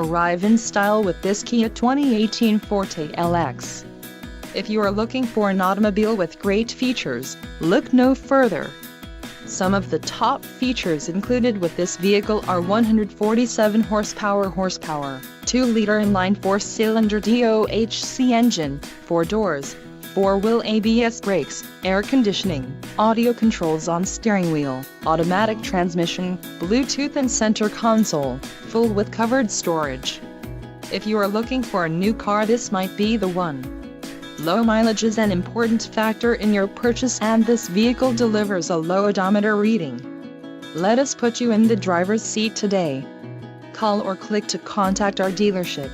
Arrive in style with this Kia 2018 Forte LX. If you are looking for an automobile with great features, look no further. Some of the top features included with this vehicle are 147 horsepower, 2-liter inline 4-cylinder DOHC engine, 4 doors, 4-wheel ABS brakes, air conditioning, audio controls on steering wheel, automatic transmission, Bluetooth and center console, full with covered storage. If you are looking for a new car, this might be the one. Low mileage is an important factor in your purchase, and this vehicle delivers a low odometer reading. Let us put you in the driver's seat today. Call or click to contact our dealership.